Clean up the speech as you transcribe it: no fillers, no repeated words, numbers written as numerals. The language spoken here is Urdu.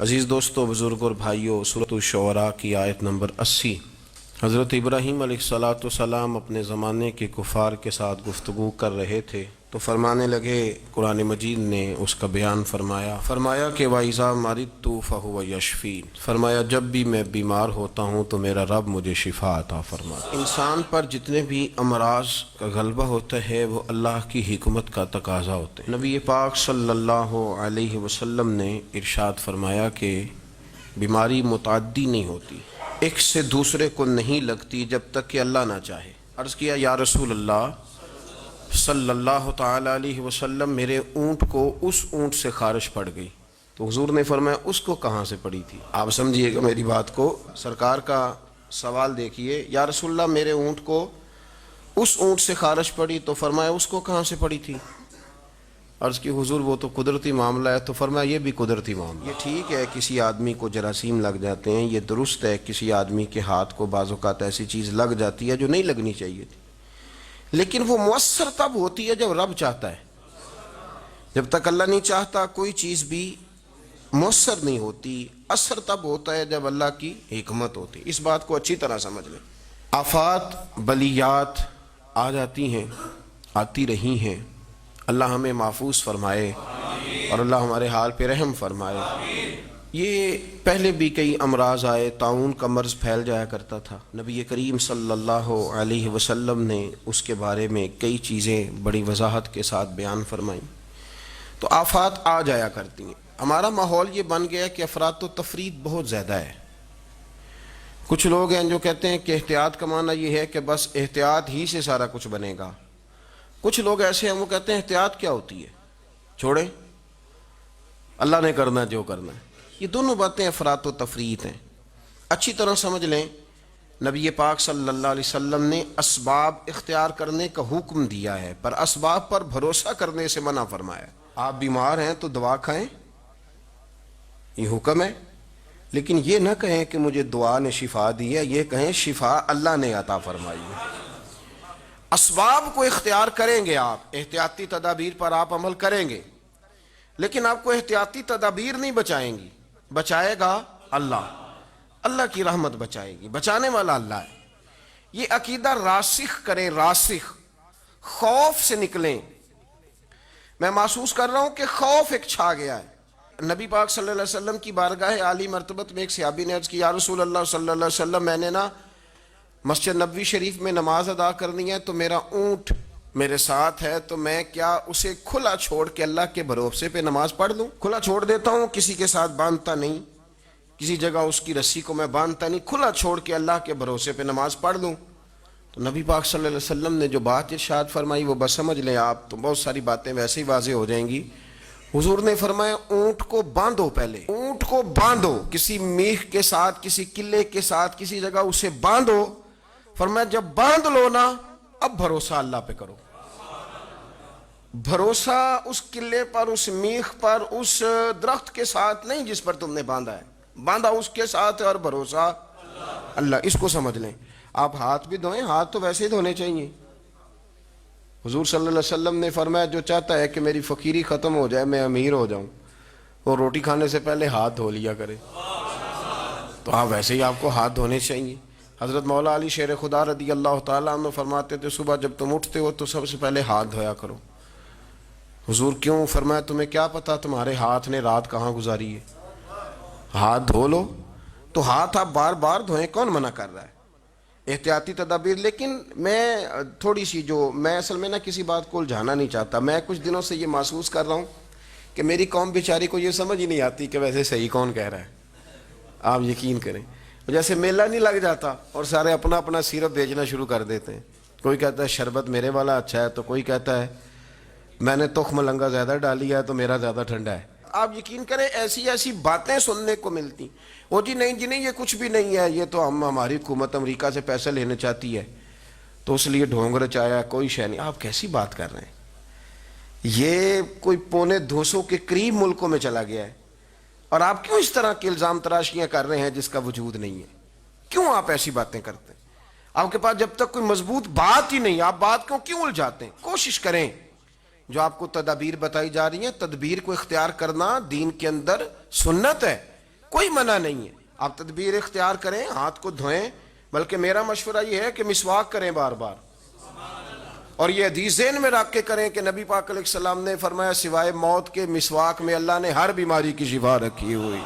عزیز دوستو، بزرگوں اور بھائیوں، سورۃ الشعراء کی آیت نمبر 80۔ حضرت ابراہیم علیہ السلام اپنے زمانے کے کفار کے ساتھ گفتگو کر رہے تھے تو فرمانے لگے، قرآن مجید نے اس کا بیان فرمایا کہ وَإِذَا مَرِضْتُ فَهُوَ يَشْفِينِ، فرمایا جب بھی میں بیمار ہوتا ہوں تو میرا رب مجھے شفا عطا فرماتا ہے۔ انسان پر جتنے بھی امراض کا غلبہ ہوتا ہے وہ اللہ کی حکمت کا تقاضا ہوتا ہے۔ نبی پاک صلی اللہ علیہ وسلم نے ارشاد فرمایا کہ بیماری متعدی نہیں ہوتی، ایک سے دوسرے کو نہیں لگتی جب تک کہ اللہ نہ چاہے۔ عرض کیا، یا رسول اللہ صلی اللہ تعالی علیہ وسلم، میرے اونٹ کو اس اونٹ سے خارش پڑ گئی، تو حضور نے فرمایا اس کو کہاں سے پڑی تھی؟ آپ سمجھیے گا میری بات کو، سرکار کا سوال دیکھیے، یا رسول اللہ میرے اونٹ کو اس اونٹ سے خارش پڑی، تو فرمایا اس کو کہاں سے پڑی تھی؟ عرض کی، حضور وہ تو قدرتی معاملہ ہے، تو فرمایا یہ بھی قدرتی معاملہ۔ یہ ٹھیک ہے کسی آدمی کو جراثیم لگ جاتے ہیں، یہ درست ہے کسی آدمی کے ہاتھ کو بعض اوقات ایسی چیز لگ جاتی ہے جو نہیں لگنی چاہیے تھی، لیکن وہ مؤثر تب ہوتی ہے جب رب چاہتا ہے۔ جب تک اللہ نہیں چاہتا کوئی چیز بھی مؤثر نہیں ہوتی، اثر تب ہوتا ہے جب اللہ کی حکمت ہوتی۔ اس بات کو اچھی طرح سمجھ لیں۔ آفات بلیات آ جاتی ہیں، آتی رہی ہیں، اللہ ہمیں محفوظ فرمائے اور اللہ ہمارے حال پہ رحم فرمائے۔ یہ پہلے بھی کئی امراض آئے، طاعون کا مرض پھیل جایا کرتا تھا، نبی کریم صلی اللہ علیہ وسلم نے اس کے بارے میں کئی چیزیں بڑی وضاحت کے ساتھ بیان فرمائیں۔ تو آفات آ جایا کرتی ہیں۔ ہمارا ماحول یہ بن گیا کہ افراط و تفریط بہت زیادہ ہے۔ کچھ لوگ ہیں جو کہتے ہیں کہ احتیاط کا معنی یہ ہے کہ بس احتیاط ہی سے سارا کچھ بنے گا۔ کچھ لوگ ایسے ہیں وہ کہتے ہیں احتیاط کیا ہوتی ہے، چھوڑیں اللہ نے کرنا جو کرنا ہے۔ یہ دونوں باتیں افراط و تفریط ہیں۔ اچھی طرح سمجھ لیں، نبی پاک صلی اللہ علیہ وسلم نے اسباب اختیار کرنے کا حکم دیا ہے، پر اسباب پر بھروسہ کرنے سے منع فرمایا۔ آپ بیمار ہیں تو دعا کھائیں، یہ حکم ہے، لیکن یہ نہ کہیں کہ مجھے دعا نے شفا دی ہے، یہ کہیں شفا اللہ نے عطا فرمائی ہے۔ اسباب کو اختیار کریں گے، آپ احتیاطی تدابیر پر آپ عمل کریں گے، لیکن آپ کو احتیاطی تدابیر نہیں بچائیں گی، بچائے گا اللہ، اللہ کی رحمت بچائے گی، بچانے والا اللہ ہے۔ یہ عقیدہ راسخ کریں، راسخ، خوف سے نکلیں۔ میں محسوس کر رہا ہوں کہ خوف ایک چھا گیا ہے۔ نبی پاک صلی اللہ علیہ وسلم کی بارگاہ عالی مرتبت میں ایک صحابی نے عرض کی، یا رسول اللہ صلی اللہ علیہ وسلم، میں نے مسجد نبوی شریف میں نماز ادا کرنی ہے، تو میرا اونٹ میرے ساتھ ہے، تو میں کیا اسے کھلا چھوڑ کے اللہ کے بھروسے پہ نماز پڑھ لوں؟ کھلا چھوڑ دیتا ہوں، کسی کے ساتھ باندھتا نہیں، کسی جگہ اس کی رسی کو میں باندھتا نہیں، کھلا چھوڑ کے اللہ کے بھروسے پہ نماز پڑھ لوں؟ تو نبی پاک صلی اللہ علیہ وسلم نے جو بات ارشاد فرمائی وہ بس سمجھ لیں آپ، تو بہت ساری باتیں ویسے ہی واضح ہو جائیں گی۔ حضور نے فرمایا اونٹ کو باندھو، پہلے اونٹ کو باندھو، کسی میخ کے ساتھ، کسی قلعے کے ساتھ، کسی جگہ اسے باندھو۔ فرمایا جب باندھ لو نا، اب بھروسہ اللہ پہ کرو۔ بھروسہ اس قلعے پر، اس میخ پر، اس درخت کے ساتھ نہیں جس پر تم نے باندھا ہے، باندھا اس کے ساتھ ہے، اور بھروسہ اللہ۔ اس کو سمجھ لیں۔ آپ ہاتھ بھی دھوئیں، ہاتھ تو ویسے ہی دھونے چاہیے۔ حضور صلی اللہ علیہ وسلم نے فرمایا جو چاہتا ہے کہ میری فقیری ختم ہو جائے، میں امیر ہو جاؤں، وہ روٹی کھانے سے پہلے ہاتھ دھو لیا کرے۔ تو آپ ویسے ہی آپ کو ہاتھ دھونے چاہیے۔ حضرت مولا علی شیر خدا رضی اللہ تعالیٰ عنہ فرماتے تھے صبح جب تم اٹھتے ہو تو سب سے پہلے ہاتھ دھویا کرو۔ حضور کیوں؟ فرمایا تمہیں کیا پتا تمہارے ہاتھ نے رات کہاں گزاری ہے، ہاتھ دھو لو۔ تو ہاتھ آپ بار بار دھوئیں، کون منع کر رہا ہے؟ احتیاطی تدابیر۔ لیکن میں تھوڑی سی میں اصل میں کسی بات کو الجھانا نہیں چاہتا، میں کچھ دنوں سے یہ محسوس کر رہا ہوں کہ میری قوم بیچاری کو یہ سمجھ ہی نہیں آتی کہ ویسے صحیح کون کہہ رہا ہے۔ آپ یقین کریں، جیسے میلہ نہیں لگ جاتا اور سارے اپنا اپنا سیرپ بیچنا شروع کر دیتے ہیں۔ کوئی کہتا ہے شربت میرے والا اچھا ہے، تو کوئی کہتا ہے میں نے تخم لنگا زیادہ ڈالی ہے تو میرا زیادہ ٹھنڈا ہے۔ آپ یقین کریں ایسی ایسی باتیں سننے کو ملتی، وہ جی نہیں یہ کچھ بھی نہیں ہے، یہ تو ہماری حکومت امریکہ سے پیسے لینے چاہتی ہے تو اس لیے ڈھونگ رچایا، کوئی شے نہیں۔ آپ کیسی بات کر رہے ہیں؟ یہ کوئی 250 کے قریب ملکوں میں چلا گیا ہے، اور آپ کیوں اس طرح کے الزام تراشیاں کر رہے ہیں جس کا وجود نہیں ہے؟ کیوں آپ ایسی باتیں کرتے ہیں؟ آپ کے پاس جب تک کوئی مضبوط بات ہی نہیں، آپ بات کو کیوں الجھاتے ہیں؟ کوشش کریں، جو آپ کو تدابیر بتائی جا رہی ہیں، تدبیر کو اختیار کرنا دین کے اندر سنت ہے، کوئی منع نہیں ہے، آپ تدبیر اختیار کریں، ہاتھ کو دھوئیں، بلکہ میرا مشورہ یہ ہے کہ مسواک کریں بار بار، اور یہ حدیث ذہن میں رکھ کے کریں کہ نبی پاک علیہ السلام نے فرمایا سوائے موت کے مسواک میں اللہ نے ہر بیماری کی شفا رکھی ہوئی۔